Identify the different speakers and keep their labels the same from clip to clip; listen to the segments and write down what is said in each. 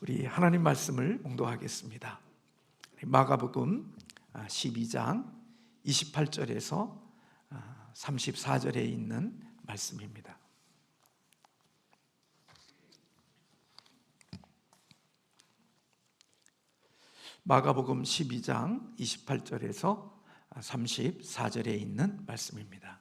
Speaker 1: 우리 하나님 말씀을 봉독하겠습니다. 마가복음 12장 28절에서 34절에 있는 말씀입니다. 마가복음 12장 28절에서 34절에 있는 말씀입니다.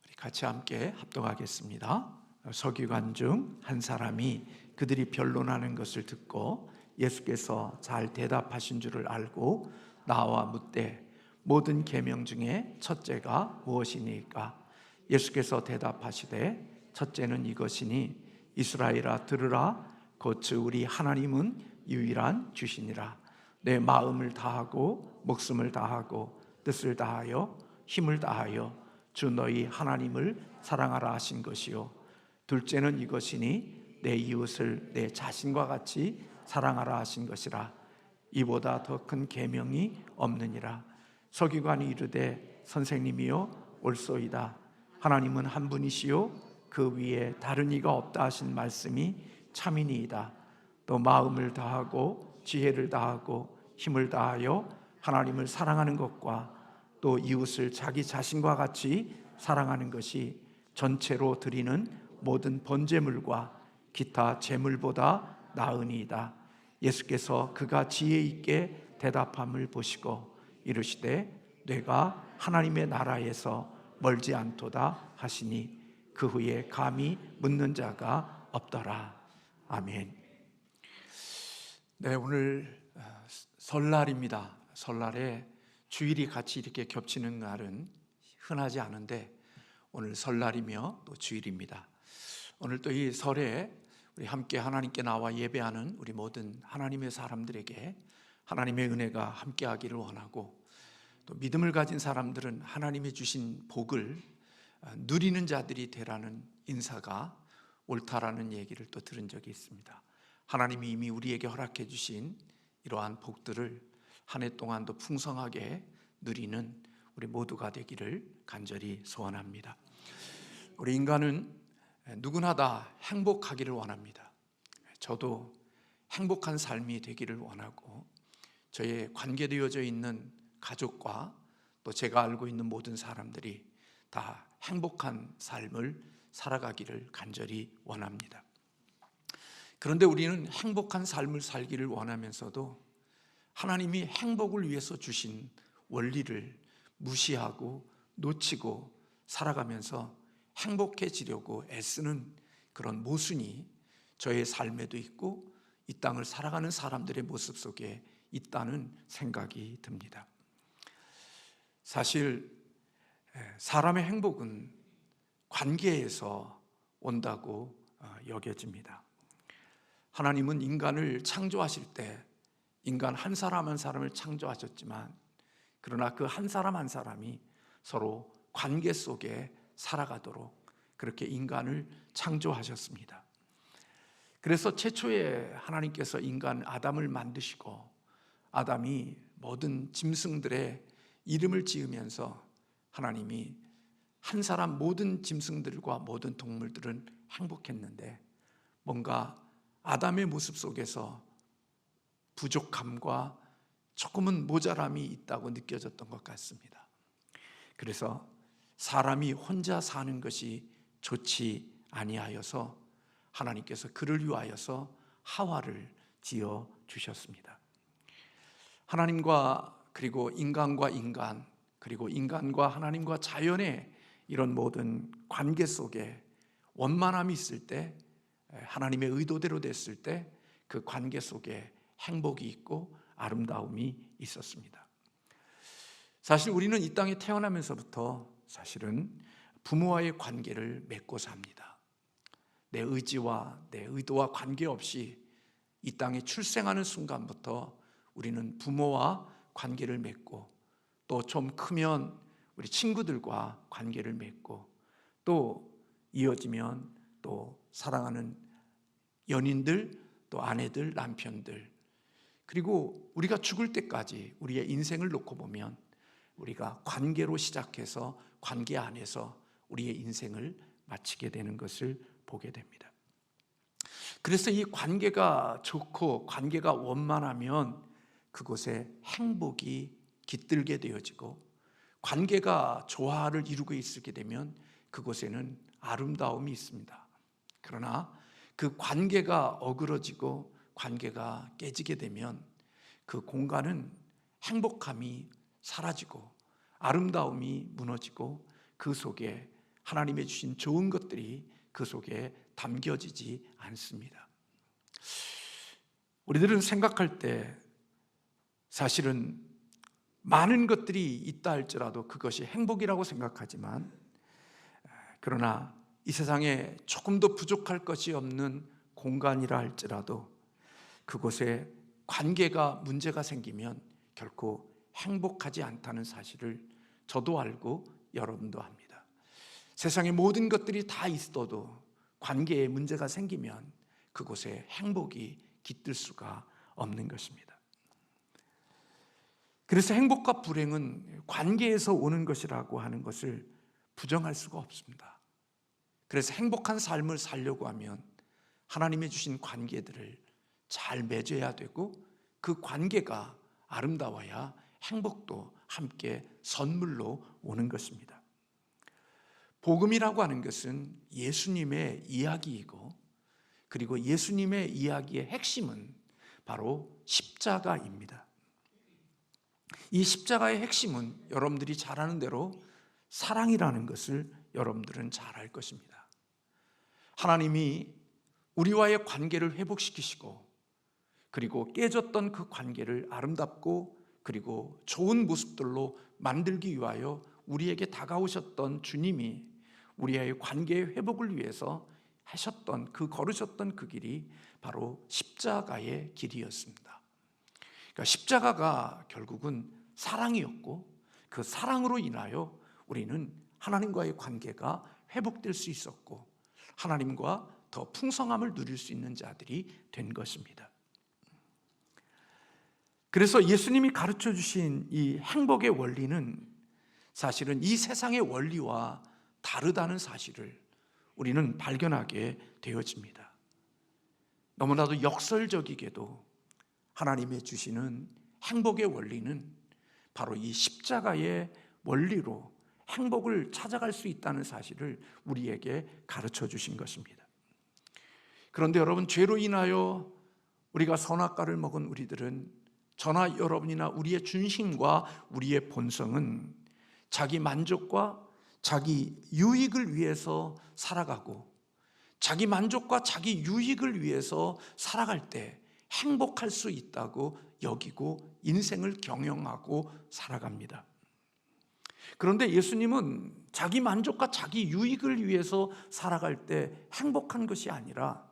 Speaker 1: 우리 같이 함께 합독하겠습니다. 서기관 중 한 사람이 그들이 변론하는 것을 듣고 예수께서 잘 대답하신 줄을 알고 나와 묻되 모든 계명 중에 첫째가 무엇이니까? 예수께서 대답하시되 첫째는 이것이니 이스라엘아 들으라 곧 우리 하나님은 유일한 주시니라. 내 마음을 다하고 목숨을 다하고 뜻을 다하여 힘을 다하여 주 너희 하나님을 사랑하라 하신 것이요 둘째는 이것이니 내 이웃을 내 자신과 같이 사랑하라 하신 것이라. 이보다 더 큰 계명이 없느니라. 서기관이 이르되 선생님이요 옳소이다. 하나님은 한 분이시요 그 위에 다른 이가 없다 하신 말씀이 참이니이다. 또 마음을 다하고 지혜를 다하고 힘을 다하여 하나님을 사랑하는 것과 또 이웃을 자기 자신과 같이 사랑하는 것이 전체로 드리는 모든 번제물과 기타 제물보다 나으니이다. 예수께서 그가 지혜 있게 대답함을 보시고 이르시되 내가 하나님의 나라에서 멀지 않도다 하시니 그 후에 감히 묻는 자가 없더라. 아멘. 네, 오늘 설날입니다. 설날에 주일이 같이 이렇게 겹치는 날은 흔하지 않은데 오늘 설날이며 또 주일입니다. 오늘 또 이 설에 우리 함께 하나님께 나와 예배하는 우리 모든 하나님의 사람들에게 하나님의 은혜가 함께하기를 원하고, 또 믿음을 가진 사람들은 하나님이 주신 복을 누리는 자들이 되라는 인사가 옳다라는 얘기를 또 들은 적이 있습니다. 하나님이 이미 우리에게 허락해 주신 이러한 복들을 한 해 동안도 풍성하게 누리는 우리 모두가 되기를 간절히 소원합니다. 우리 인간은 누구나 다 행복하기를 원합니다. 저도 행복한 삶이 되기를 원하고, 저의 관계되어져 있는 가족과 또 제가 알고 있는 모든 사람들이 다 행복한 삶을 살아가기를 간절히 원합니다. 그런데 우리는 행복한 삶을 살기를 원하면서도 하나님이 행복을 위해서 주신 원리를 무시하고 놓치고 살아가면서 행복해지려고 애쓰는 그런 모순이 저의 삶에도 있고 이 땅을 살아가는 사람들의 모습 속에 있다는 생각이 듭니다. 사실 사람의 행복은 관계에서 온다고 여겨집니다. 하나님은 인간을 창조하실 때 인간 한 사람 한 사람을 창조하셨지만, 그러나 그 한 사람 한 사람이 서로 관계 속에 살아가도록 그렇게 인간을 창조하셨습니다. 그래서 최초에 하나님께서 인간 아담을 만드시고 아담이 모든 짐승들의 이름을 지으면서 하나님이 한 사람 모든 짐승들과 모든 동물들은 행복했는데 뭔가 아담의 모습 속에서 부족함과 조금은 모자람이 있다고 느껴졌던 것 같습니다. 그래서 사람이 혼자 사는 것이 좋지 아니하여서 하나님께서 그를 위하여서 하와를 지어 주셨습니다. 하나님과 그리고 인간과 인간, 그리고 인간과 하나님과 자연의 이런 모든 관계 속에 원만함이 있을 때, 하나님의 의도대로 됐을 때 그 관계 속에 행복이 있고 아름다움이 있었습니다. 사실 우리는 이 땅에 태어나면서부터 사실은 부모와의 관계를 맺고 삽니다. 내 의지와 내 의도와 관계없이 이 땅에 출생하는 순간부터 우리는 부모와 관계를 맺고, 또 좀 크면 우리 친구들과 관계를 맺고, 또 이어지면 또 사랑하는 연인들, 또 아내들, 남편들, 그리고 우리가 죽을 때까지 우리의 인생을 놓고 보면 우리가 관계로 시작해서 관계 안에서 우리의 인생을 마치게 되는 것을 보게 됩니다. 그래서 이 관계가 좋고 관계가 원만하면 그곳에 행복이 깃들게 되어지고, 관계가 조화를 이루고 있게 되면 그곳에는 아름다움이 있습니다. 그러나 그 관계가 어그러지고 관계가 깨지게 되면 그 공간은 행복함이 사라지고 아름다움이 무너지고, 그 속에 하나님의 주신 좋은 것들이 그 속에 담겨지지 않습니다. 우리들은 생각할 때 사실은 많은 것들이 있다 할지라도 그것이 행복이라고 생각하지만, 그러나 이 세상에 조금도 부족할 것이 없는 공간이라 할지라도 그곳에 관계가 문제가 생기면 결코 행복하지 않다는 사실을 저도 알고 여러분도 압니다. 세상의 모든 것들이 다 있어도 관계에 문제가 생기면 그곳에 행복이 깃들 수가 없는 것입니다. 그래서 행복과 불행은 관계에서 오는 것이라고 하는 것을 부정할 수가 없습니다. 그래서 행복한 삶을 살려고 하면 하나님의 주신 관계들을 잘 맺어야 되고, 그 관계가 아름다워야 행복도 함께 선물로 오는 것입니다. 복음이라고 하는 것은 예수님의 이야기이고, 그리고 예수님의 이야기의 핵심은 바로 십자가입니다. 이 십자가의 핵심은 여러분들이 잘 아는 대로 사랑이라는 것을 여러분들은 잘 알 것입니다. 하나님이 우리와의 관계를 회복시키시고, 그리고 깨졌던 그 관계를 아름답고 그리고 좋은 모습들로 만들기 위하여 우리에게 다가오셨던 주님이 우리의 관계의 회복을 위해서 하셨던 걸으셨던 그 길이 바로 십자가의 길이었습니다. 그러니까 십자가가 결국은 사랑이었고, 그 사랑으로 인하여 우리는 하나님과의 관계가 회복될 수 있었고, 하나님과 더 풍성함을 누릴 수 있는 자들이 된 것입니다. 그래서 예수님이 가르쳐 주신 이 행복의 원리는 사실은 이 세상의 원리와 다르다는 사실을 우리는 발견하게 되어집니다. 너무나도 역설적이게도 하나님의 주시는 행복의 원리는 바로 이 십자가의 원리로 행복을 찾아갈 수 있다는 사실을 우리에게 가르쳐 주신 것입니다. 그런데 여러분, 죄로 인하여 우리가 선악과를 먹은 우리들은, 저나 여러분이나 우리의 중심과 우리의 본성은 자기 만족과 자기 유익을 위해서 살아가고, 자기 만족과 자기 유익을 위해서 살아갈 때 행복할 수 있다고 여기고 인생을 경영하고 살아갑니다. 그런데 예수님은 자기 만족과 자기 유익을 위해서 살아갈 때 행복한 것이 아니라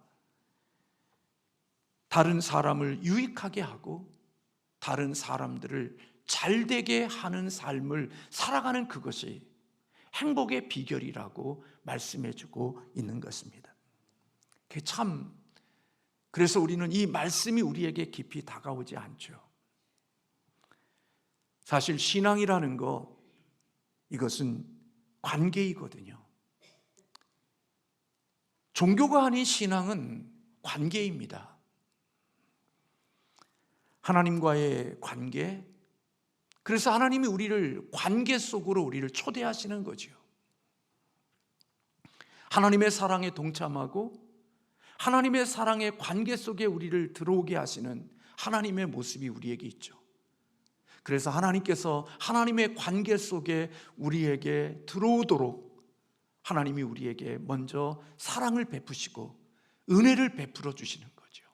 Speaker 1: 다른 사람을 유익하게 하고 다른 사람들을 잘되게 하는 삶을 살아가는 그것이 행복의 비결이라고 말씀해주고 있는 것입니다. 그래서 우리는 이 말씀이 우리에게 깊이 다가오지 않죠. 사실 신앙이라는 이것은 관계이거든요. 종교가 아닌 신앙은 관계입니다. 하나님과의 관계, 그래서 하나님이 우리를 관계 속으로 우리를 초대하시는 거죠. 하나님의 사랑에 동참하고 하나님의 사랑의 관계 속에 우리를 들어오게 하시는 하나님의 모습이 우리에게 있죠. 그래서 하나님께서 하나님의 관계 속에 우리에게 들어오도록 하나님이 우리에게 먼저 사랑을 베푸시고 은혜를 베풀어 주시는 거죠.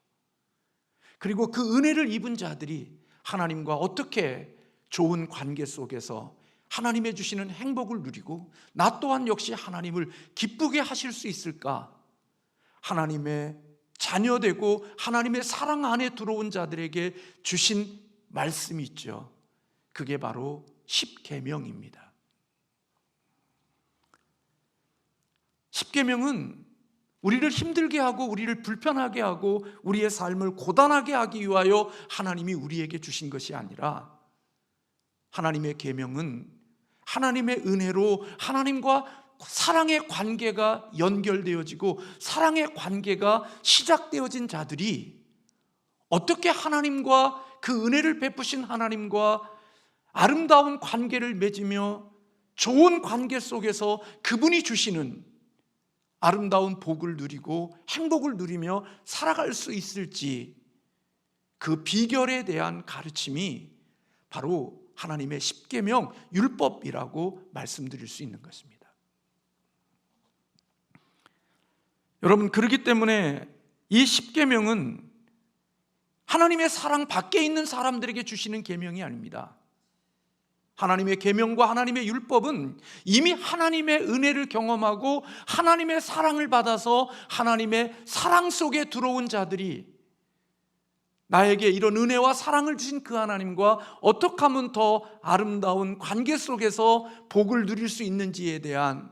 Speaker 1: 그리고 그 은혜를 입은 자들이 하나님과 어떻게 좋은 관계 속에서 하나님의 주시는 행복을 누리고 나 또한 역시 하나님을 기쁘게 하실 수 있을까? 하나님의 자녀되고 하나님의 사랑 안에 들어온 자들에게 주신 말씀이 있죠. 그게 바로 십계명입니다. 십계명은 우리를 힘들게 하고 우리를 불편하게 하고 우리의 삶을 고단하게 하기 위하여 하나님이 우리에게 주신 것이 아니라, 하나님의 계명은 하나님의 은혜로 하나님과 사랑의 관계가 연결되어지고 사랑의 관계가 시작되어진 자들이 어떻게 하나님과 그 은혜를 베푸신 하나님과 아름다운 관계를 맺으며 좋은 관계 속에서 그분이 주시는 아름다운 복을 누리고 행복을 누리며 살아갈 수 있을지, 그 비결에 대한 가르침이 바로 하나님의 십계명 율법이라고 말씀드릴 수 있는 것입니다. 여러분, 그렇기 때문에 이 십계명은 하나님의 사랑 밖에 있는 사람들에게 주시는 계명이 아닙니다. 하나님의 계명과 하나님의 율법은 이미 하나님의 은혜를 경험하고 하나님의 사랑을 받아서 하나님의 사랑 속에 들어온 자들이 나에게 이런 은혜와 사랑을 주신 그 하나님과 어떻게 하면 더 아름다운 관계 속에서 복을 누릴 수 있는지에 대한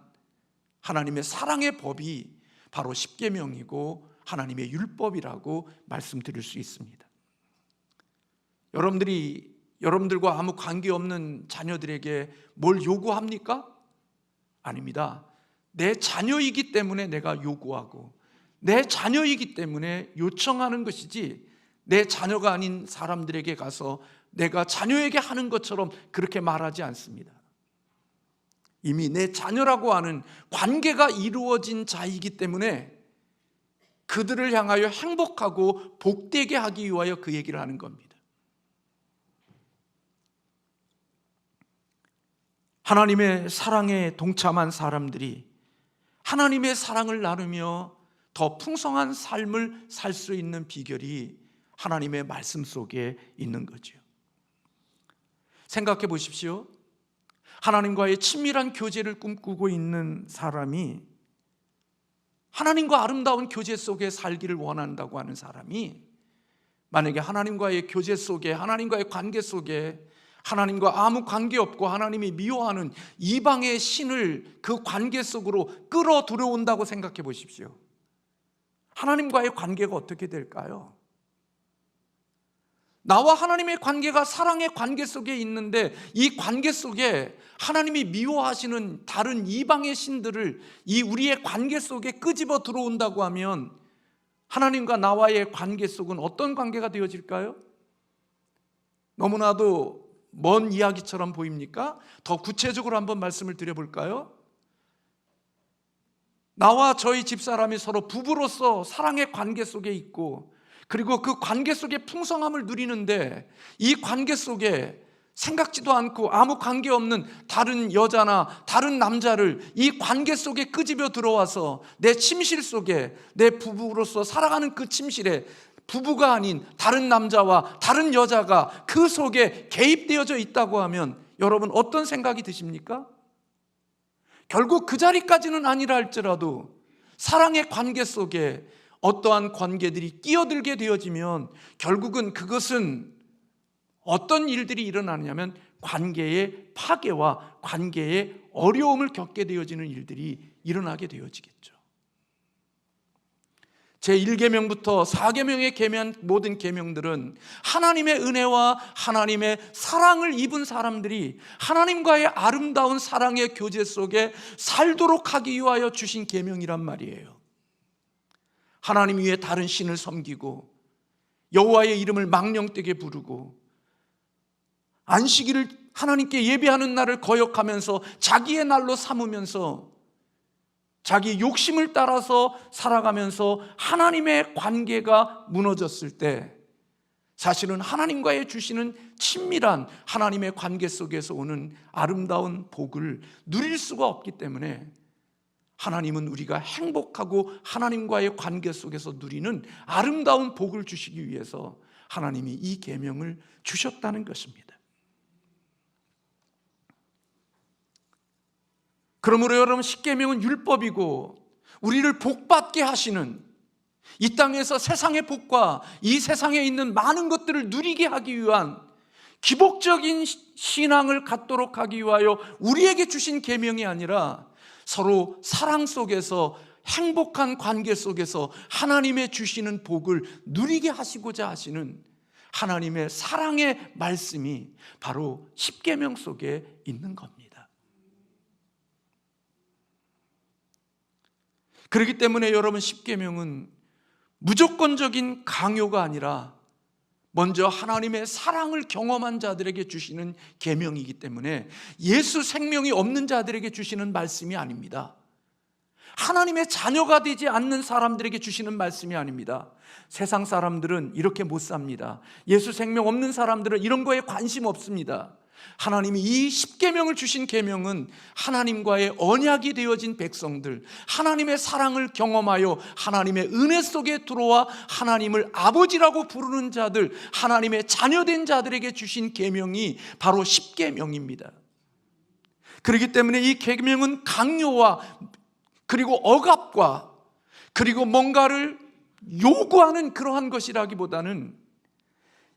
Speaker 1: 하나님의 사랑의 법이 바로 십계명이고 하나님의 율법이라고 말씀드릴 수 있습니다. 여러분들과 아무 관계없는 자녀들에게 뭘 요구합니까? 아닙니다. 내 자녀이기 때문에 내가 요구하고 내 자녀이기 때문에 요청하는 것이지, 내 자녀가 아닌 사람들에게 가서 내가 자녀에게 하는 것처럼 그렇게 말하지 않습니다. 이미 내 자녀라고 하는 관계가 이루어진 자이기 때문에 그들을 향하여 행복하고 복되게 하기 위하여 그 얘기를 하는 겁니다. 하나님의 사랑에 동참한 사람들이 하나님의 사랑을 나누며 더 풍성한 삶을 살 수 있는 비결이 하나님의 말씀 속에 있는 거죠. 생각해 보십시오. 하나님과의 친밀한 교제를 꿈꾸고 있는 사람이, 하나님과 아름다운 교제 속에 살기를 원한다고 하는 사람이, 만약에 하나님과의 교제 속에, 하나님과의 관계 속에 하나님과 아무 관계없고 하나님이 미워하는 이방의 신을 그 관계 속으로 끌어 들여온다고 생각해 보십시오. 하나님과의 관계가 어떻게 될까요? 나와 하나님의 관계가 사랑의 관계 속에 있는데, 이 관계 속에 하나님이 미워하시는 다른 이방의 신들을 이 우리의 관계 속에 끄집어 들어온다고 하면 하나님과 나와의 관계 속은 어떤 관계가 되어질까요? 너무나도 먼 이야기처럼 보입니까? 더 구체적으로 한번 말씀을 드려볼까요? 나와 저희 집사람이 서로 부부로서 사랑의 관계 속에 있고, 그리고 그 관계 속에 풍성함을 누리는데, 이 관계 속에 생각지도 않고 아무 관계없는 다른 여자나 다른 남자를 이 관계 속에 끄집어 들어와서 내 침실 속에, 내 부부로서 살아가는 그 침실에 부부가 아닌 다른 남자와 다른 여자가 그 속에 개입되어져 있다고 하면 여러분 어떤 생각이 드십니까? 결국 그 자리까지는 아니라 할지라도 사랑의 관계 속에 어떠한 관계들이 끼어들게 되어지면 결국은 그것은 어떤 일들이 일어나느냐면 관계의 파괴와 관계의 어려움을 겪게 되어지는 일들이 일어나게 되어지겠죠. 제1계명부터 4계명에 계명한 모든 계명들은 하나님의 은혜와 하나님의 사랑을 입은 사람들이 하나님과의 아름다운 사랑의 교제 속에 살도록 하기 위하여 주신 계명이란 말이에요. 하나님 위에 다른 신을 섬기고 여호와의 이름을 망령되게 부르고 안식일을 하나님께 예배하는 날을 거역하면서 자기의 날로 삼으면서 자기 욕심을 따라서 살아가면서 하나님의 관계가 무너졌을 때 사실은 하나님과의 주시는 친밀한 하나님의 관계 속에서 오는 아름다운 복을 누릴 수가 없기 때문에 하나님은 우리가 행복하고 하나님과의 관계 속에서 누리는 아름다운 복을 주시기 위해서 하나님이 이 계명을 주셨다는 것입니다. 그러므로 여러분, 십계명은 율법이고 우리를 복받게 하시는, 이 땅에서 세상의 복과 이 세상에 있는 많은 것들을 누리게 하기 위한 기복적인 신앙을 갖도록 하기 위하여 우리에게 주신 계명이 아니라 서로 사랑 속에서 행복한 관계 속에서 하나님의 주시는 복을 누리게 하시고자 하시는 하나님의 사랑의 말씀이 바로 십계명 속에 있는 겁니다. 그렇기 때문에 여러분, 십계명은 무조건적인 강요가 아니라 먼저 하나님의 사랑을 경험한 자들에게 주시는 계명이기 때문에 예수 생명이 없는 자들에게 주시는 말씀이 아닙니다. 하나님의 자녀가 되지 않는 사람들에게 주시는 말씀이 아닙니다. 세상 사람들은 이렇게 못 삽니다. 예수 생명 없는 사람들은 이런 거에 관심 없습니다. 하나님이 이 십계명을 주신 계명은 하나님과의 언약이 되어진 백성들, 하나님의 사랑을 경험하여 하나님의 은혜 속에 들어와 하나님을 아버지라고 부르는 자들, 하나님의 자녀된 자들에게 주신 계명이 바로 십계명입니다. 그렇기 때문에 이 계명은 강요와 그리고 억압과 그리고 뭔가를 요구하는 그러한 것이라기보다는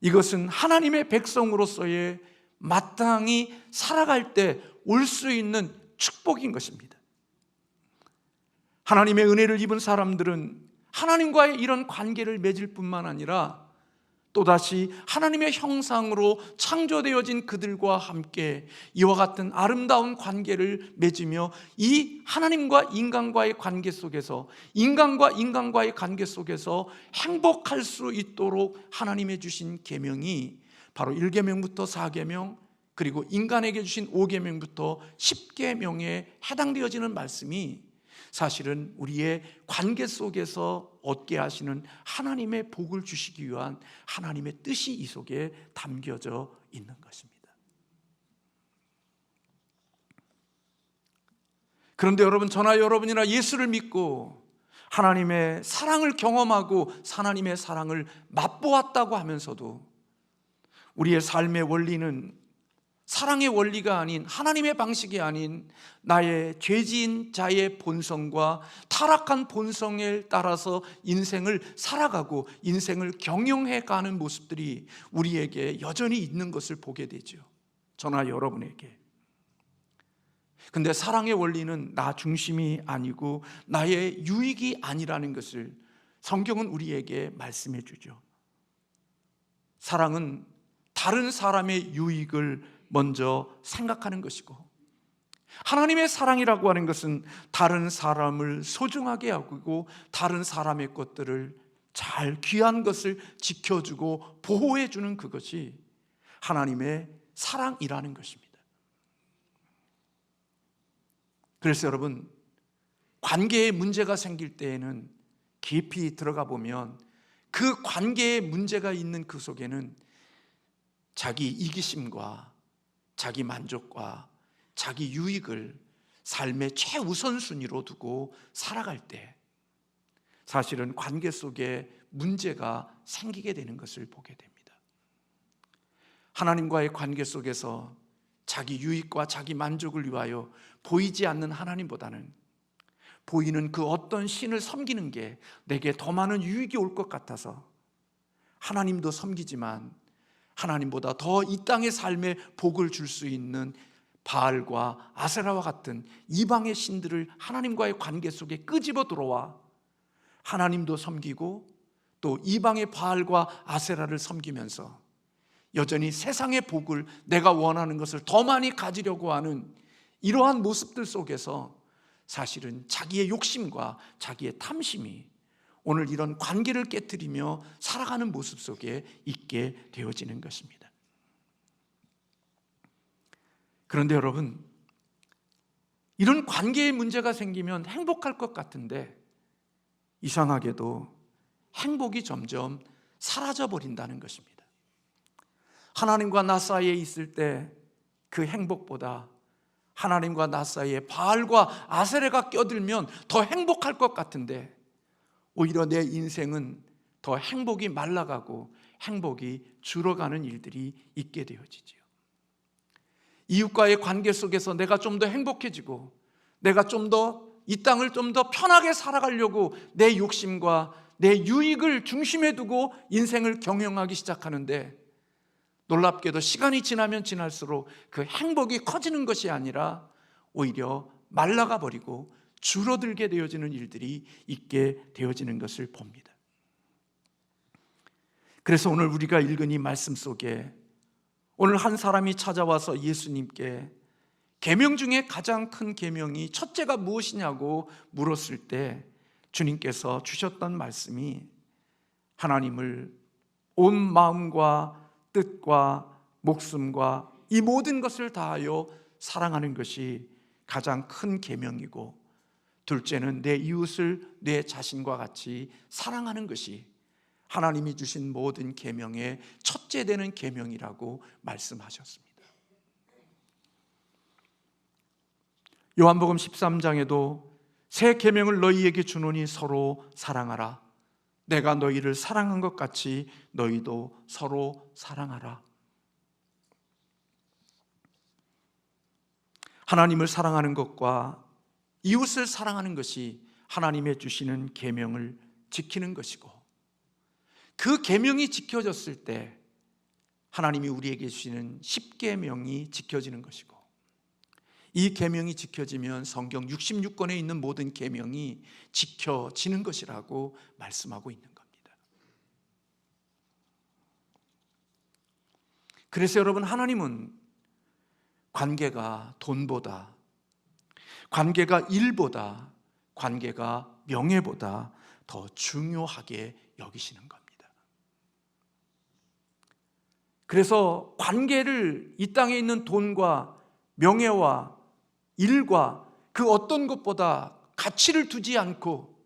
Speaker 1: 이것은 하나님의 백성으로서의 마땅히 살아갈 때 올 수 있는 축복인 것입니다. 하나님의 은혜를 입은 사람들은 하나님과의 이런 관계를 맺을 뿐만 아니라 또다시 하나님의 형상으로 창조되어진 그들과 함께 이와 같은 아름다운 관계를 맺으며 이 하나님과 인간과의 관계 속에서, 인간과 인간과의 관계 속에서 행복할 수 있도록 하나님의 주신 계명이 바로 1계명부터 4계명, 그리고 인간에게 주신 5계명부터 10계명에 해당되어지는 말씀이 사실은 우리의 관계 속에서 얻게 하시는 하나님의 복을 주시기 위한 하나님의 뜻이 이 속에 담겨져 있는 것입니다. 그런데 여러분, 저나 여러분이나 예수를 믿고 하나님의 사랑을 경험하고 하나님의 사랑을 맛보았다고 하면서도 우리의 삶의 원리는 사랑의 원리가 아닌, 하나님의 방식이 아닌 나의 죄지은 자의 본성과 타락한 본성에 따라서 인생을 살아가고 인생을 경영해 가는 모습들이 우리에게 여전히 있는 것을 보게 되죠. 저나 여러분에게. 근데 사랑의 원리는 나 중심이 아니고 나의 유익이 아니라는 것을 성경은 우리에게 말씀해 주죠. 사랑은 다른 사람의 유익을 먼저 생각하는 것이고, 하나님의 사랑이라고 하는 것은 다른 사람을 소중하게 여기고 다른 사람의 것들을 잘 귀한 것을 지켜주고 보호해주는 그것이 하나님의 사랑이라는 것입니다. 그래서 여러분, 관계에 문제가 생길 때에는 깊이 들어가 보면 그 관계에 문제가 있는 그 속에는 자기 이기심과 자기 만족과 자기 유익을 삶의 최우선순위로 두고 살아갈 때 사실은 관계 속에 문제가 생기게 되는 것을 보게 됩니다. 하나님과의 관계 속에서 자기 유익과 자기 만족을 위하여 보이지 않는 하나님보다는 보이는 그 어떤 신을 섬기는 게 내게 더 많은 유익이 올 것 같아서 하나님도 섬기지만 하나님보다 더 이 땅의 삶에 복을 줄 수 있는 바알과 아세라와 같은 이방의 신들을 하나님과의 관계 속에 끄집어 들어와 하나님도 섬기고 또 이방의 바알과 아세라를 섬기면서 여전히 세상의 복을, 내가 원하는 것을 더 많이 가지려고 하는 이러한 모습들 속에서 사실은 자기의 욕심과 자기의 탐심이 오늘 이런 관계를 깨트리며 살아가는 모습 속에 있게 되어지는 것입니다. 그런데 여러분, 이런 관계에 문제가 생기면 행복할 것 같은데 이상하게도 행복이 점점 사라져 버린다는 것입니다. 하나님과 나 사이에 있을 때 그 행복보다 하나님과 나 사이에 바알과 아세라가 껴들면 더 행복할 것 같은데 오히려 내 인생은 더 행복이 말라가고 행복이 줄어가는 일들이 있게 되어지지요. 이웃과의 관계 속에서 내가 좀 더 행복해지고 내가 좀 더 이 땅을 좀 더 편하게 살아가려고 내 욕심과 내 유익을 중심에 두고 인생을 경영하기 시작하는데 놀랍게도 시간이 지나면 지날수록 그 행복이 커지는 것이 아니라 오히려 말라가 버리고 줄어들게 되어지는 일들이 있게 되어지는 것을 봅니다. 그래서 오늘 우리가 읽은 이 말씀 속에 오늘 한 사람이 찾아와서 예수님께 계명 중에 가장 큰 계명이 첫째가 무엇이냐고 물었을 때 주님께서 주셨던 말씀이 하나님을 온 마음과 뜻과 목숨과 이 모든 것을 다하여 사랑하는 것이 가장 큰 계명이고, 둘째는 내 이웃을 내 자신과 같이 사랑하는 것이 하나님이 주신 모든 계명의 첫째 되는 계명이라고 말씀하셨습니다. 요한복음 13장에도 새 계명을 너희에게 주노니 서로 사랑하라. 내가 너희를 사랑한 것 같이 너희도 서로 사랑하라. 하나님을 사랑하는 것과 이웃을 사랑하는 것이 하나님의 주시는 계명을 지키는 것이고, 그 계명이 지켜졌을 때 하나님이 우리에게 주시는 십계명이 지켜지는 것이고, 이 계명이 지켜지면 성경 66권에 있는 모든 계명이 지켜지는 것이라고 말씀하고 있는 겁니다. 그래서 여러분, 하나님은 관계가 돈보다, 관계가 일보다, 관계가 명예보다 더 중요하게 여기시는 겁니다. 그래서 관계를 이 땅에 있는 돈과 명예와 일과 그 어떤 것보다 가치를 두지 않고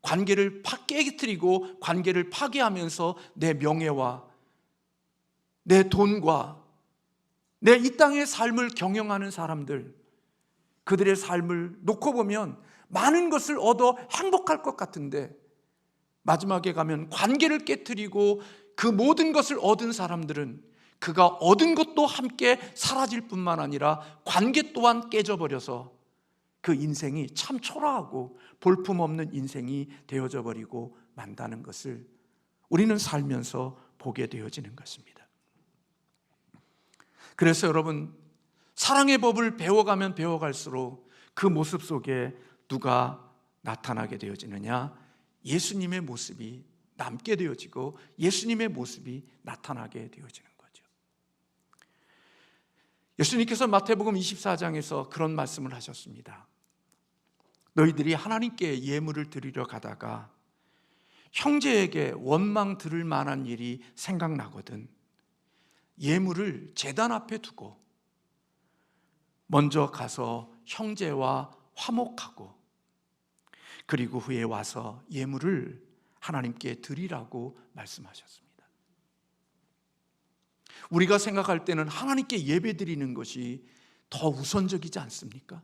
Speaker 1: 관계를 깨뜨리고 관계를 파괴하면서 내 명예와 내 돈과 내 이 땅의 삶을 경영하는 사람들, 그들의 삶을 놓고 보면 많은 것을 얻어 행복할 것 같은데, 마지막에 가면 관계를 깨뜨리고 그 모든 것을 얻은 사람들은 그가 얻은 것도 함께 사라질 뿐만 아니라 관계 또한 깨져버려서 그 인생이 참 초라하고 볼품없는 인생이 되어져 버리고 만다는 것을 우리는 살면서 보게 되어지는 것입니다. 그래서 여러분, 사랑의 법을 배워가면 배워갈수록 그 모습 속에 누가 나타나게 되어지느냐? 예수님의 모습이 남게 되어지고 예수님의 모습이 나타나게 되어지는 거죠. 예수님께서 마태복음 24장에서 그런 말씀을 하셨습니다. 너희들이 하나님께 예물을 드리러 가다가 형제에게 원망 들을 만한 일이 생각나거든 예물을 제단 앞에 두고 먼저 가서 형제와 화목하고 그리고 후에 와서 예물을 하나님께 드리라고 말씀하셨습니다. 우리가 생각할 때는 하나님께 예배 드리는 것이 더 우선적이지 않습니까?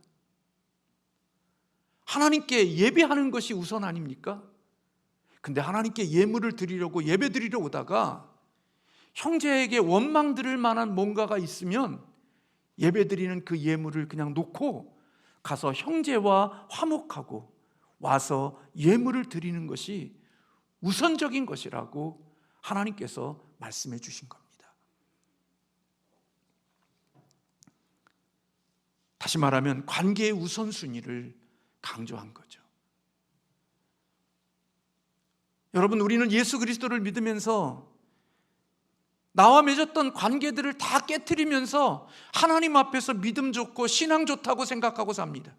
Speaker 1: 하나님께 예배하는 것이 우선 아닙니까? 근데 하나님께 예물을 드리려고 예배 드리러 오다가 형제에게 원망 들을 만한 뭔가가 있으면 예배 드리는 그 예물을 그냥 놓고 가서 형제와 화목하고 와서 예물을 드리는 것이 우선적인 것이라고 하나님께서 말씀해 주신 겁니다. 다시 말하면 관계의 우선순위를 강조한 거죠. 여러분, 우리는 예수 그리스도를 믿으면서 나와 맺었던 관계들을 다 깨트리면서 하나님 앞에서 믿음 좋고 신앙 좋다고 생각하고 삽니다.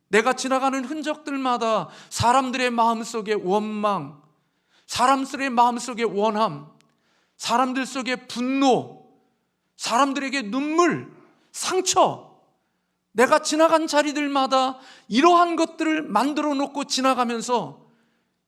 Speaker 1: 내가 지나가는 흔적들마다 사람들의 마음속에 원망, 사람들의 마음속에 원함, 사람들 속에 분노, 사람들에게 눈물, 상처, 내가 지나간 자리들마다 이러한 것들을 만들어 놓고 지나가면서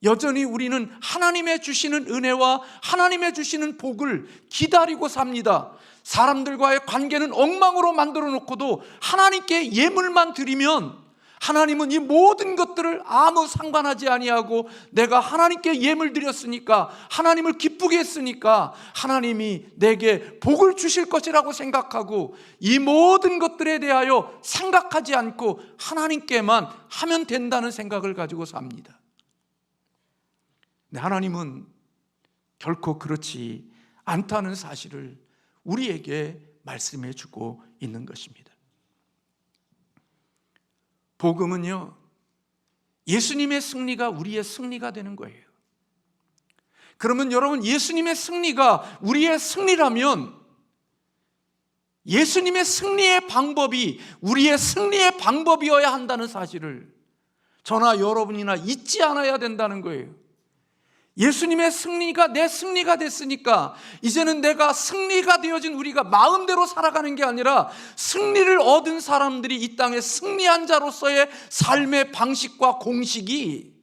Speaker 1: 여전히 우리는 하나님의 주시는 은혜와 하나님의 주시는 복을 기다리고 삽니다. 사람들과의 관계는 엉망으로 만들어 놓고도 하나님께 예물만 드리면 하나님은 이 모든 것들을 아무 상관하지 아니하고 내가 하나님께 예물 드렸으니까, 하나님을 기쁘게 했으니까 하나님이 내게 복을 주실 것이라고 생각하고 이 모든 것들에 대하여 생각하지 않고 하나님께만 하면 된다는 생각을 가지고 삽니다. 하나님은 결코 그렇지 않다는 사실을 우리에게 말씀해 주고 있는 것입니다. 복음은요, 예수님의 승리가 우리의 승리가 되는 거예요. 그러면 여러분, 예수님의 승리가 우리의 승리라면 예수님의 승리의 방법이 우리의 승리의 방법이어야 한다는 사실을 저나 여러분이나 잊지 않아야 된다는 거예요. 예수님의 승리가 내 승리가 됐으니까 이제는 내가 승리가 되어진 우리가 마음대로 살아가는 게 아니라 승리를 얻은 사람들이 이 땅에 승리한 자로서의 삶의 방식과 공식이,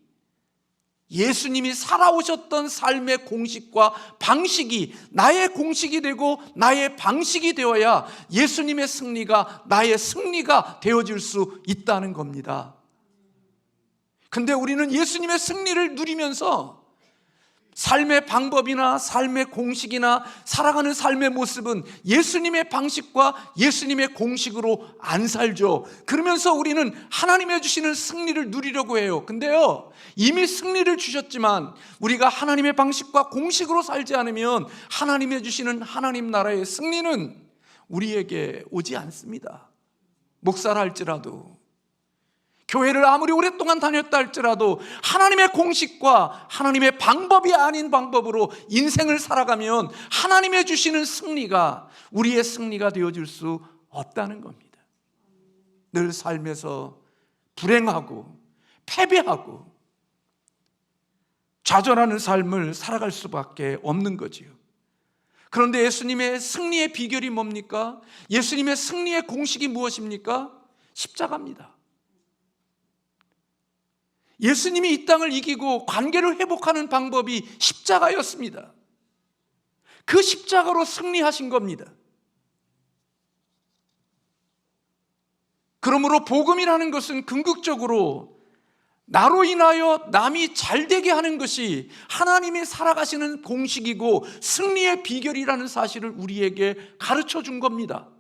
Speaker 1: 예수님이 살아오셨던 삶의 공식과 방식이 나의 공식이 되고 나의 방식이 되어야 예수님의 승리가 나의 승리가 되어질 수 있다는 겁니다. 근데 우리는 예수님의 승리를 누리면서 삶의 방법이나 삶의 공식이나 살아가는 삶의 모습은 예수님의 방식과 예수님의 공식으로 안 살죠. 그러면서 우리는 하나님의 주시는 승리를 누리려고 해요. 근데요, 이미 승리를 주셨지만 우리가 하나님의 방식과 공식으로 살지 않으면 하나님의 주시는 하나님 나라의 승리는 우리에게 오지 않습니다. 목사라 할지라도, 교회를 아무리 오랫동안 다녔다 할지라도 하나님의 공식과 하나님의 방법이 아닌 방법으로 인생을 살아가면 하나님의 주시는 승리가 우리의 승리가 되어질 수 없다는 겁니다. 늘 삶에서 불행하고 패배하고 좌절하는 삶을 살아갈 수밖에 없는 거지요. 그런데 예수님의 승리의 비결이 뭡니까? 예수님의 승리의 공식이 무엇입니까? 십자가입니다. 예수님이 이 땅을 이기고 관계를 회복하는 방법이 십자가였습니다. 그 십자가로 승리하신 겁니다. 그러므로 복음이라는 것은 궁극적으로 나로 인하여 남이 잘되게 하는 것이 하나님이 살아가시는 공식이고 승리의 비결이라는 사실을 우리에게 가르쳐 준 겁니다.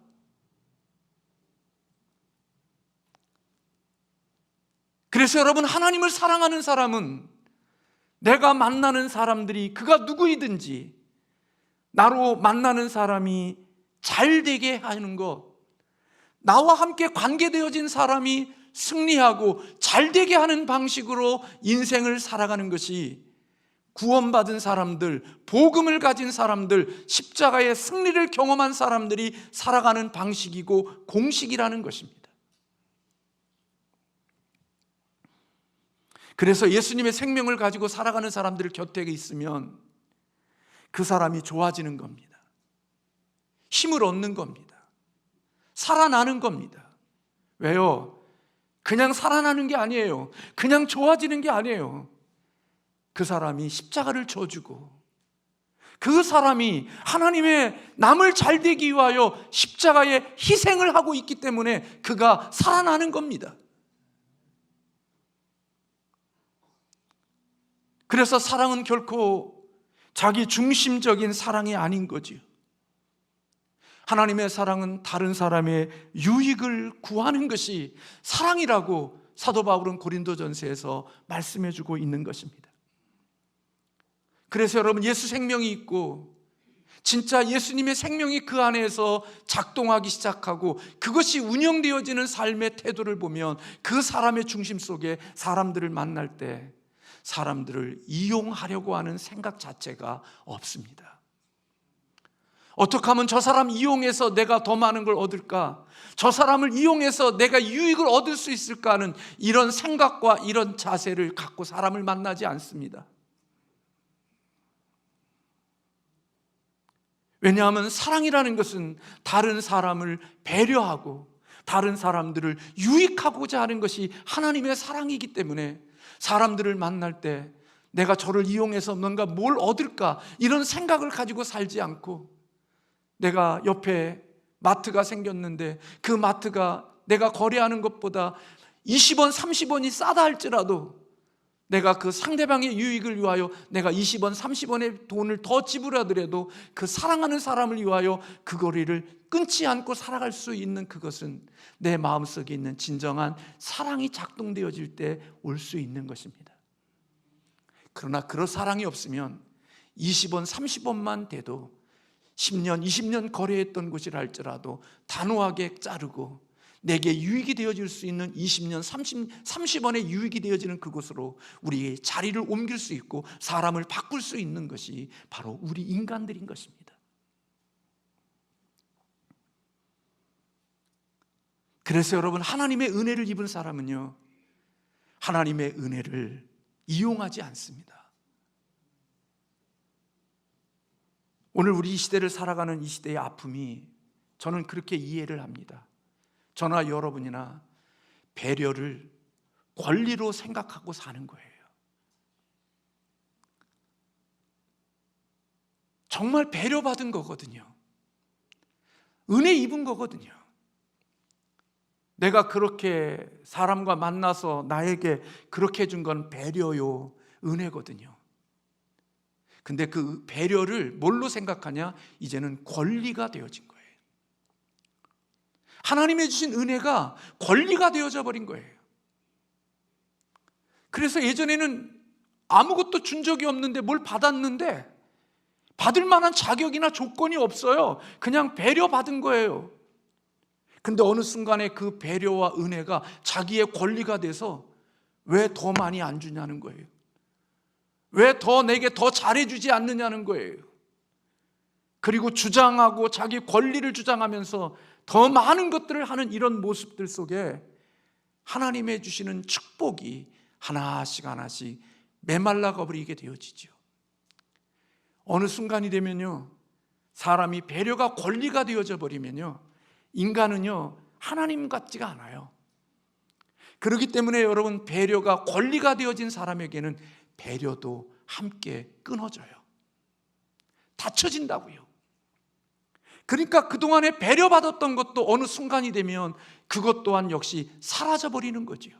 Speaker 1: 그래서 여러분, 하나님을 사랑하는 사람은 내가 만나는 사람들이 그가 누구이든지 나로 만나는 사람이 잘 되게 하는 것, 나와 함께 관계되어진 사람이 승리하고 잘 되게 하는 방식으로 인생을 살아가는 것이 구원받은 사람들, 복음을 가진 사람들, 십자가의 승리를 경험한 사람들이 살아가는 방식이고 공식이라는 것입니다. 그래서 예수님의 생명을 가지고 살아가는 사람들 곁에 있으면 그 사람이 좋아지는 겁니다. 힘을 얻는 겁니다. 살아나는 겁니다. 왜요? 그냥 살아나는 게 아니에요. 그냥 좋아지는 게 아니에요. 그 사람이 십자가를 져주고 그 사람이 하나님의 남을 잘되기 위하여 십자가에 희생을 하고 있기 때문에 그가 살아나는 겁니다. 그래서 사랑은 결코 자기 중심적인 사랑이 아닌 거지요. 하나님의 사랑은 다른 사람의 유익을 구하는 것이 사랑이라고 사도 바울은 고린도전서에서 말씀해 주고 있는 것입니다. 그래서 여러분, 예수 생명이 있고 진짜 예수님의 생명이 그 안에서 작동하기 시작하고 그것이 운영되어지는 삶의 태도를 보면 그 사람의 중심 속에 사람들을 만날 때 사람들을 이용하려고 하는 생각 자체가 없습니다. 어떻게 하면 저 사람 이용해서 내가 더 많은 걸 얻을까? 저 사람을 이용해서 내가 유익을 얻을 수 있을까 하는 이런 생각과 이런 자세를 갖고 사람을 만나지 않습니다. 왜냐하면 사랑이라는 것은 다른 사람을 배려하고 다른 사람들을 유익하고자 하는 것이 하나님의 사랑이기 때문에 사람들을 만날 때 내가 저를 이용해서 뭔가 뭘 얻을까 이런 생각을 가지고 살지 않고, 내가 옆에 마트가 생겼는데 그 마트가 내가 거래하는 것보다 20원, 30원이 싸다 할지라도 내가 그 상대방의 유익을 위하여 내가 20원, 30원의 돈을 더 지불하더라도 그 사랑하는 사람을 위하여 그 거리를 끊지 않고 살아갈 수 있는, 그것은 내 마음속에 있는 진정한 사랑이 작동되어질 때 올 수 있는 것입니다. 그러나 그런 사랑이 없으면 20원, 30원만 돼도 10년, 20년 거래했던 곳이라 할지라도 단호하게 자르고 내게 유익이 되어질 수 있는 20년, 30원의 유익이 되어지는 그곳으로 우리의 자리를 옮길 수 있고 사람을 바꿀 수 있는 것이 바로 우리 인간들인 것입니다. 그래서 여러분, 하나님의 은혜를 입은 사람은요, 하나님의 은혜를 이용하지 않습니다. 오늘 우리 이 시대를 살아가는 이 시대의 아픔이 저는 그렇게 이해를 합니다. 저나 여러분이나 배려를 권리로 생각하고 사는 거예요. 정말 배려받은 거거든요. 은혜 입은 거거든요. 내가 그렇게 사람과 만나서 나에게 그렇게 해준 건 배려요, 은혜거든요. 근데 그 배려를 뭘로 생각하냐? 이제는 권리가 되어진 거예요. 하나님이 주신 은혜가 권리가 되어져 버린 거예요. 그래서 예전에는 아무것도 준 적이 없는데 뭘 받았는데 받을 만한 자격이나 조건이 없어요. 그냥 배려받은 거예요. 근데 어느 순간에 그 배려와 은혜가 자기의 권리가 돼서 왜 더 많이 안 주냐는 거예요. 왜 더 내게 더 잘해주지 않느냐는 거예요. 그리고 주장하고 자기 권리를 주장하면서 더 많은 것들을 하는 이런 모습들 속에 하나님의 주시는 축복이 하나씩 하나씩 메말라가 버리게 되어지죠. 어느 순간이 되면요, 사람이 배려가 권리가 되어져 버리면요, 인간은요 하나님 같지가 않아요. 그렇기 때문에 여러분, 배려가 권리가 되어진 사람에게는 배려도 함께 끊어져요. 닫혀진다고요. 그러니까 그동안에 배려받았던 것도 어느 순간이 되면 그것 또한 역시 사라져버리는 거지요.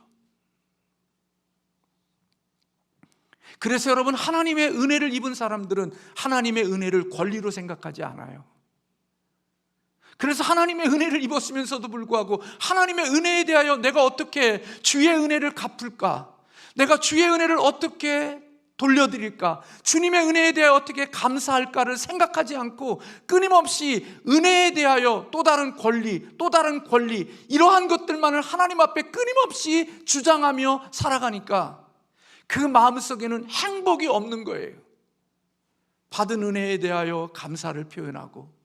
Speaker 1: 그래서 여러분, 하나님의 은혜를 입은 사람들은 하나님의 은혜를 권리로 생각하지 않아요. 그래서 하나님의 은혜를 입었으면서도 불구하고 하나님의 은혜에 대하여 내가 어떻게 주의 은혜를 갚을까? 내가 주의 은혜를 어떻게 돌려드릴까? 주님의 은혜에 대하여 어떻게 감사할까를 생각하지 않고 끊임없이 은혜에 대하여 또 다른 권리, 또 다른 권리, 이러한 것들만을 하나님 앞에 끊임없이 주장하며 살아가니까 그 마음속에는 행복이 없는 거예요. 받은 은혜에 대하여 감사를 표현하고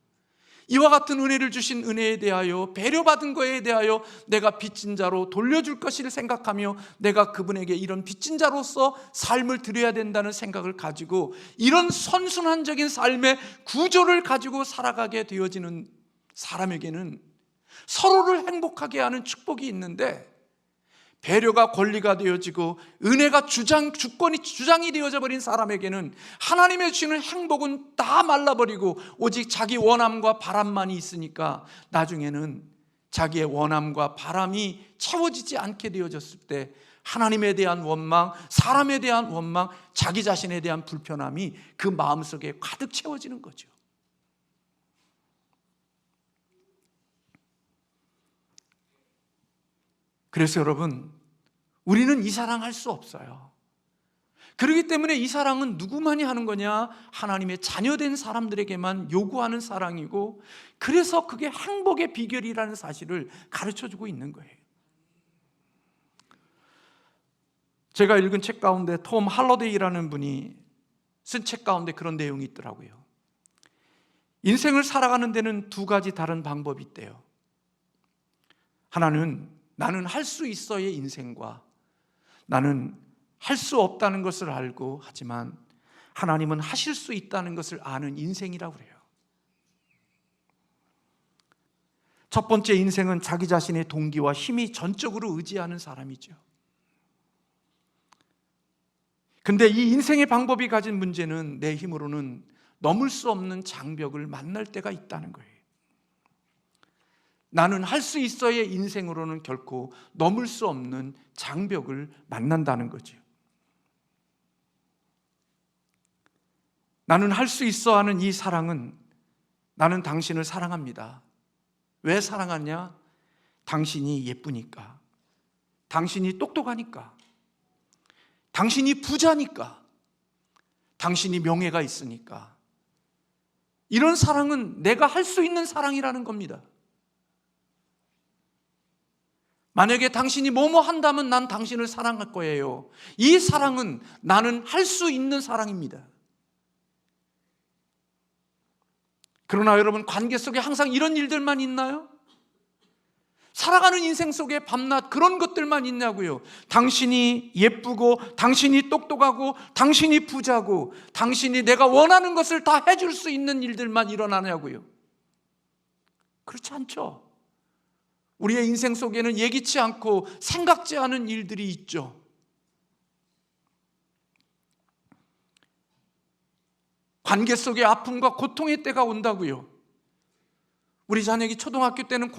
Speaker 1: 이와 같은 은혜를 주신 은혜에 대하여, 배려받은 것에 대하여 내가 빚진 자로 돌려줄 것을 생각하며 내가 그분에게 이런 빚진 자로서 삶을 드려야 된다는 생각을 가지고 이런 선순환적인 삶의 구조를 가지고 살아가게 되어지는 사람에게는 서로를 행복하게 하는 축복이 있는데, 배려가 권리가 되어지고 은혜가 주장이 되어져 버린 사람에게는 하나님의 주시는 행복은 다 말라버리고 오직 자기 원함과 바람만이 있으니까 나중에는 자기의 원함과 바람이 채워지지 않게 되어졌을 때 하나님에 대한 원망, 사람에 대한 원망, 자기 자신에 대한 불편함이 그 마음속에 가득 채워지는 거죠. 그래서 여러분, 우리는 이 사랑할 수 없어요. 그렇기 때문에 이 사랑은 누구만이 하는 거냐? 하나님의 자녀된 사람들에게만 요구하는 사랑이고, 그래서 그게 행복의 비결이라는 사실을 가르쳐주고 있는 거예요. 제가 읽은 책 가운데 톰 할러데이라는 분이 쓴 책 가운데 그런 내용이 있더라고요. 인생을 살아가는 데는 두 가지 다른 방법이 있대요. 하나는 나는 할 수 있어의 인생과 나는 할 수 없다는 것을 알고 하지만 하나님은 하실 수 있다는 것을 아는 인생이라고 그래요. 첫 번째 인생은 자기 자신의 동기와 힘이 전적으로 의지하는 사람이죠. 근데 이 인생의 방법이 가진 문제는 내 힘으로는 넘을 수 없는 장벽을 만날 때가 있다는 거예요. 나는 할 수 있어의 인생으로는 결코 넘을 수 없는 장벽을 만난다는 거죠. 나는 할 수 있어 하는 이 사랑은 나는 당신을 사랑합니다. 왜 사랑하냐? 당신이 예쁘니까, 당신이 똑똑하니까, 당신이 부자니까, 당신이 명예가 있으니까. 이런 사랑은 내가 할 수 있는 사랑이라는 겁니다. 만약에 당신이 뭐뭐 한다면 난 당신을 사랑할 거예요. 이 사랑은 나는 할 수 있는 사랑입니다. 그러나 여러분, 관계 속에 항상 이런 일들만 있나요? 살아가는 인생 속에 밤낮 그런 것들만 있냐고요. 당신이 예쁘고, 당신이 똑똑하고, 당신이 부자고, 당신이 내가 원하는 것을 다 해줄 수 있는 일들만 일어나냐고요. 그렇지 않죠. 우리의 인생 속에는 예기치 않고 생각지 않은 일들이 있죠. 관계 속에 아픔과 고통의 때가 온다고요. 우리 자녀이 초등학교 때는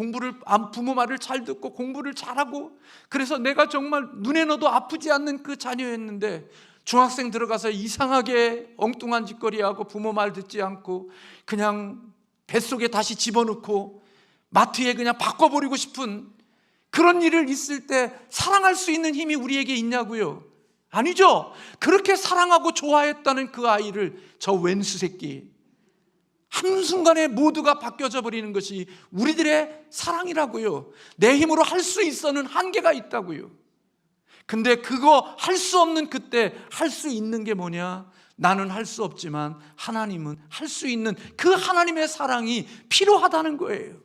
Speaker 1: 부모 말을 잘 듣고 공부를 잘하고, 그래서 내가 정말 눈에 넣어도 아프지 않는 그 자녀였는데, 중학생 들어가서 이상하게 엉뚱한 짓거리하고 부모 말 듣지 않고 그냥 뱃속에 다시 집어넣고 마트에 그냥 바꿔버리고 싶은 그런 일을 있을 때 사랑할 수 있는 힘이 우리에게 있냐고요? 아니죠. 그렇게 사랑하고 좋아했다는 그 아이를 저 왼수 새끼, 한순간에 모두가 바뀌어져 버리는 것이 우리들의 사랑이라고요. 내 힘으로 할 수 있어는 한계가 있다고요. 근데 그거 할 수 없는 그때 할 수 있는 게 뭐냐? 나는 할 수 없지만 하나님은 할 수 있는 그 하나님의 사랑이 필요하다는 거예요.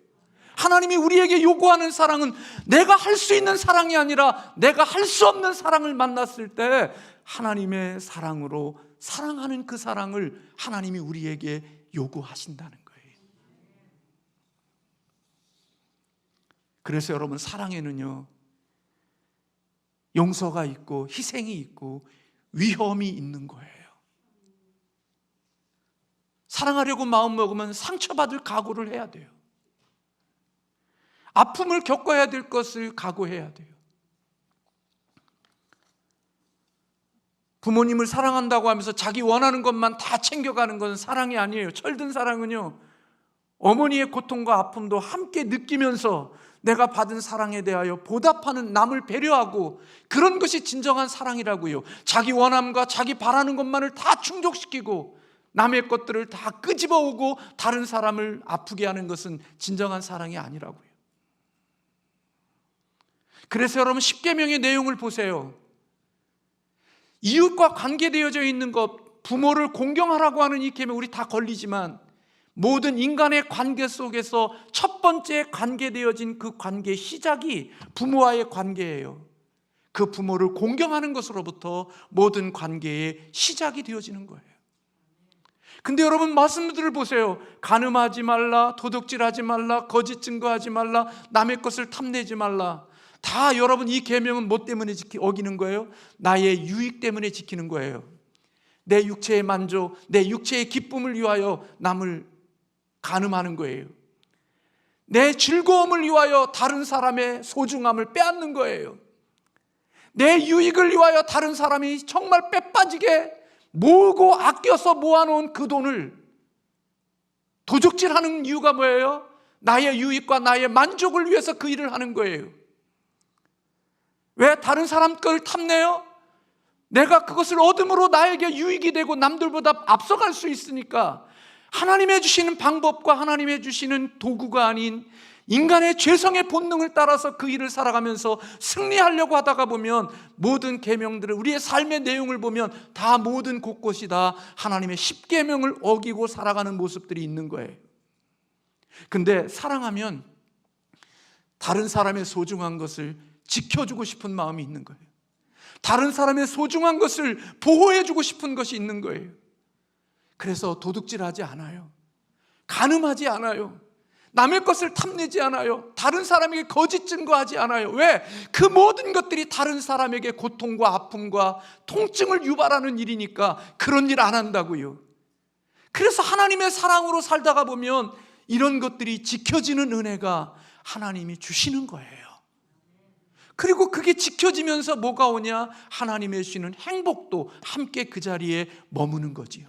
Speaker 1: 하나님이 우리에게 요구하는 사랑은 내가 할 수 있는 사랑이 아니라 내가 할 수 없는 사랑을 만났을 때 하나님의 사랑으로 사랑하는 그 사랑을 하나님이 우리에게 요구하신다는 거예요. 그래서 여러분, 사랑에는요, 용서가 있고 희생이 있고 위험이 있는 거예요. 사랑하려고 마음먹으면 상처받을 각오를 해야 돼요. 아픔을 겪어야 될 것을 각오해야 돼요. 부모님을 사랑한다고 하면서 자기 원하는 것만 다 챙겨가는 것은 사랑이 아니에요. 철든 사랑은요, 어머니의 고통과 아픔도 함께 느끼면서 내가 받은 사랑에 대하여 보답하는, 남을 배려하고, 그런 것이 진정한 사랑이라고요. 자기 원함과 자기 바라는 것만을 다 충족시키고 남의 것들을 다 끄집어오고 다른 사람을 아프게 하는 것은 진정한 사랑이 아니라고요. 그래서 여러분, 십계명의 내용을 보세요. 이웃과 관계되어져 있는 것, 부모를 공경하라고 하는 이 계명, 우리 다 걸리지만 모든 인간의 관계 속에서 첫 번째 관계되어진 그 관계의 시작이 부모와의 관계예요. 그 부모를 공경하는 것으로부터 모든 관계의 시작이 되어지는 거예요. 근데 여러분, 말씀들을 보세요. 간음하지 말라, 도둑질하지 말라, 거짓 증거하지 말라, 남의 것을 탐내지 말라. 다 여러분, 이 계명은 뭐 때문에 어기는 거예요? 나의 유익 때문에 지키는 거예요. 내 육체의 만족, 내 육체의 기쁨을 위하여 남을 간음하는 거예요. 내 즐거움을 위하여 다른 사람의 소중함을 빼앗는 거예요. 내 유익을 위하여 다른 사람이 정말 빼빠지게 모으고 아껴서 모아놓은 그 돈을 도둑질하는 이유가 뭐예요? 나의 유익과 나의 만족을 위해서 그 일을 하는 거예요. 왜 다른 사람 걸 탐내요? 내가 그것을 얻음으로 나에게 유익이 되고 남들보다 앞서갈 수 있으니까. 하나님의 주시는 방법과 하나님의 주시는 도구가 아닌 인간의 죄성의 본능을 따라서 그 일을 살아가면서 승리하려고 하다가 보면 모든 계명들을, 우리의 삶의 내용을 보면 다 모든 곳곳이 다 하나님의 십계명을 어기고 살아가는 모습들이 있는 거예요. 근데 사랑하면 다른 사람의 소중한 것을 지켜주고 싶은 마음이 있는 거예요. 다른 사람의 소중한 것을 보호해주고 싶은 것이 있는 거예요. 그래서 도둑질하지 않아요. 간음하지 않아요. 남의 것을 탐내지 않아요. 다른 사람에게 거짓 증거하지 않아요. 왜? 그 모든 것들이 다른 사람에게 고통과 아픔과 통증을 유발하는 일이니까 그런 일 안 한다고요. 그래서 하나님의 사랑으로 살다가 보면 이런 것들이 지켜지는 은혜가 하나님이 주시는 거예요. 그리고 그게 지켜지면서 뭐가 오냐? 하나님의 주시는 행복도 함께 그 자리에 머무는 거지요.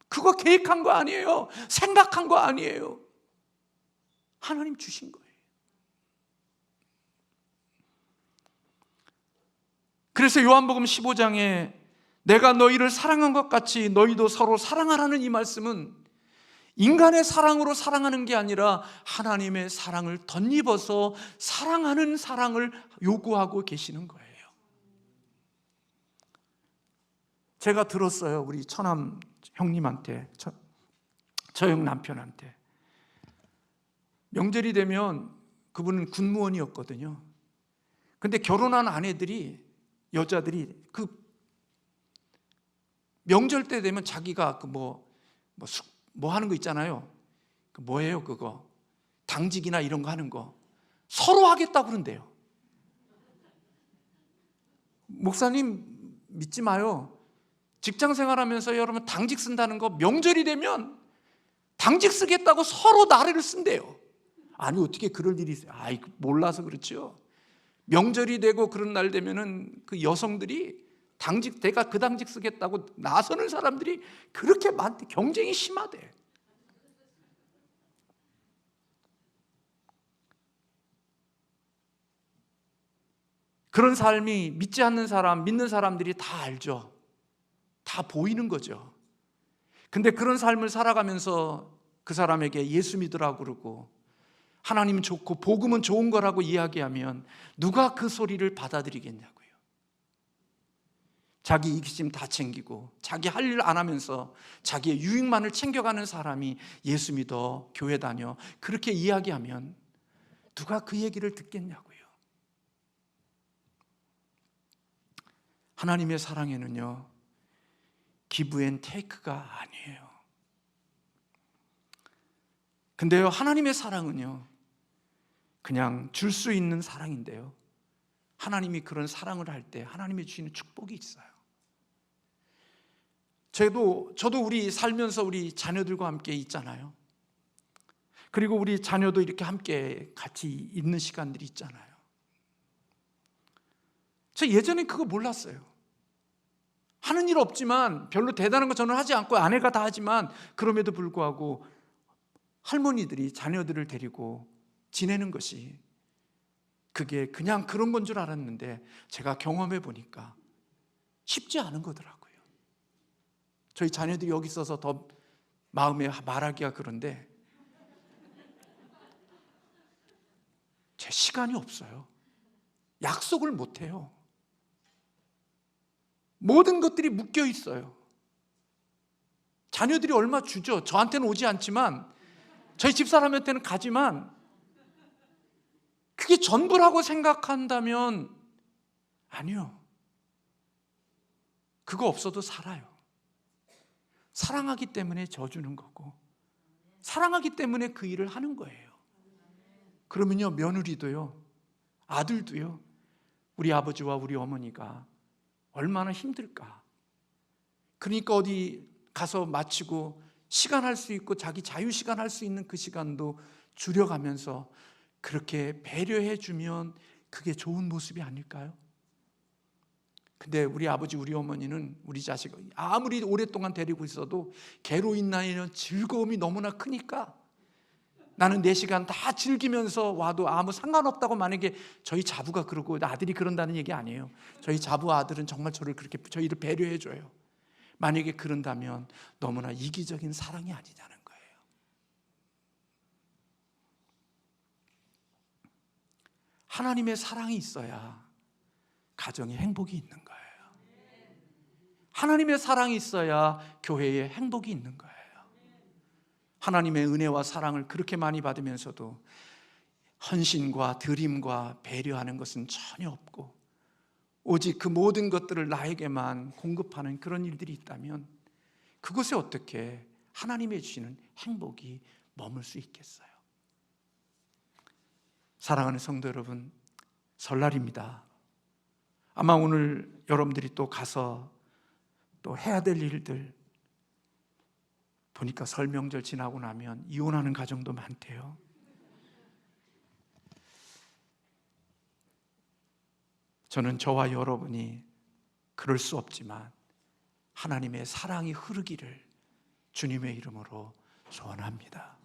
Speaker 1: 그거 계획한 거 아니에요. 생각한 거 아니에요. 하나님 주신 거예요. 그래서 요한복음 15장에 내가 너희를 사랑한 것 같이 너희도 서로 사랑하라는 이 말씀은 인간의 사랑으로 사랑하는 게 아니라 하나님의 사랑을 덧입어서 사랑하는 사랑을 요구하고 계시는 거예요. 제가 들었어요. 우리 처남 형님한테, 저형 남편한테 명절이 되면 그분은 군무원이었거든요. 근데 결혼한 아내들이, 여자들이 그 명절 때 되면 자기가 그 뭐 하는 거 있잖아요. 그 뭐예요 그거? 당직이나 이런 거 하는 거 서로 하겠다고 그런대요. 목사님 믿지 마요. 직장 생활하면서 여러분 당직 쓴다는 거, 명절이 되면 당직 쓰겠다고 서로 나래를 쓴대요. 아니 어떻게 그럴 일이 있어요? 아이 몰라서 그렇죠. 명절이 되고 그런 날 되면은 그 여성들이 당직, 내가 그 당직 쓰겠다고 나서는 사람들이 그렇게 많대. 경쟁이 심하대. 그런 삶이 믿지 않는 사람, 믿는 사람들이 다 알죠. 다 보이는 거죠. 근데 그런 삶을 살아가면서 그 사람에게 예수 믿으라고 그러고 하나님은 좋고 복음은 좋은 거라고 이야기하면 누가 그 소리를 받아들이겠냐고요. 자기 이기심 다 챙기고 자기 할 일 안 하면서 자기의 유익만을 챙겨가는 사람이 예수 믿어, 교회 다녀, 그렇게 이야기하면 누가 그 얘기를 듣겠냐고요. 하나님의 사랑에는요, 기브 앤 테이크가 아니에요. 근데요, 하나님의 사랑은요, 그냥 줄 수 있는 사랑인데요, 하나님이 그런 사랑을 할 때 하나님이 주시는 축복이 있어요. 저도 우리 살면서 우리 자녀들과 함께 있잖아요. 그리고 우리 자녀도 이렇게 함께 같이 있는 시간들이 있잖아요. 저 예전에 그거 몰랐어요. 하는 일 없지만 별로 대단한 거 저는 하지 않고 아내가 다 하지만 그럼에도 불구하고 할머니들이 자녀들을 데리고 지내는 것이 그게 그냥 그런 건 줄 알았는데 제가 경험해 보니까 쉽지 않은 거더라고요. 저희 자녀들이 여기 있어서 더 마음에 말하기가 그런데 제 시간이 없어요. 약속을 못 해요. 모든 것들이 묶여 있어요. 자녀들이 얼마 주죠. 저한테는 오지 않지만 저희 집사람한테는 가지만 그게 전부라고 생각한다면 아니요. 그거 없어도 살아요. 사랑하기 때문에 져주는 거고 사랑하기 때문에 그 일을 하는 거예요. 그러면요, 며느리도요, 아들도요, 우리 아버지와 우리 어머니가 얼마나 힘들까. 그러니까 어디 가서 마치고 시간 할 수 있고 자기 자유시간 할 수 있는 그 시간도 줄여가면서 그렇게 배려해 주면 그게 좋은 모습이 아닐까요? 근데 우리 아버지 우리 어머니는 우리 자식 아무리 오랫동안 데리고 있어도 괴로운 나이는 즐거움이 너무나 크니까 나는 내 시간 다 즐기면서 와도 아무 상관없다고. 만약에 저희 자부가 그러고 아들이 그런다는 얘기 아니에요. 저희 자부 아들은 정말 저희를 배려해 줘요. 만약에 그런다면 너무나 이기적인 사랑이 아니냐는 거예요. 하나님의 사랑이 있어야 가정에 행복이 있는 거예요. 하나님의 사랑이 있어야 교회에 행복이 있는 거예요. 하나님의 은혜와 사랑을 그렇게 많이 받으면서도 헌신과 드림과 배려하는 것은 전혀 없고 오직 그 모든 것들을 나에게만 공급하는 그런 일들이 있다면 그것에 어떻게 하나님의 주시는 행복이 머물 수 있겠어요? 사랑하는 성도 여러분, 설날입니다. 아마 오늘 여러분들이 또 가서 또 해야 될 일들 보니까 설 명절 지나고 나면 이혼하는 가정도 많대요. 저는 저와 여러분이 그럴 수 없지만 하나님의 사랑이 흐르기를 주님의 이름으로 소원합니다.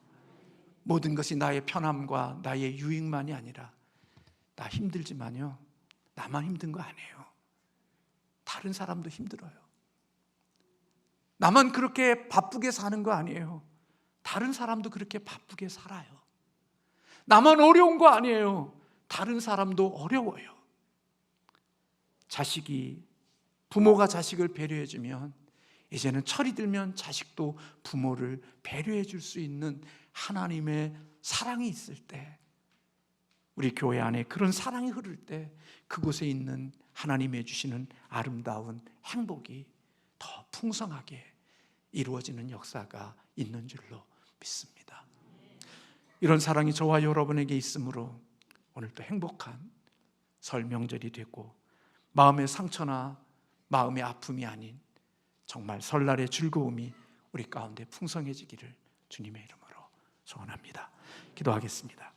Speaker 1: 모든 것이 나의 편함과 나의 유익만이 아니라 나 힘들지만요, 나만 힘든 거 아니에요. 다른 사람도 힘들어요. 나만 그렇게 바쁘게 사는 거 아니에요. 다른 사람도 그렇게 바쁘게 살아요. 나만 어려운 거 아니에요. 다른 사람도 어려워요. 부모가 자식을 배려해주면 이제는 철이 들면 자식도 부모를 배려해 줄 수 있는 하나님의 사랑이 있을 때 우리 교회 안에 그런 사랑이 흐를 때 그곳에 있는 하나님이 주시는 아름다운 행복이 더 풍성하게 이루어지는 역사가 있는 줄로 믿습니다. 이런 사랑이 저와 여러분에게 있으므로 오늘도 행복한 설 명절이 되고 마음의 상처나 마음의 아픔이 아닌 정말 설날의 즐거움이 우리 가운데 풍성해지기를 주님의 이름으로 소원합니다. 기도하겠습니다.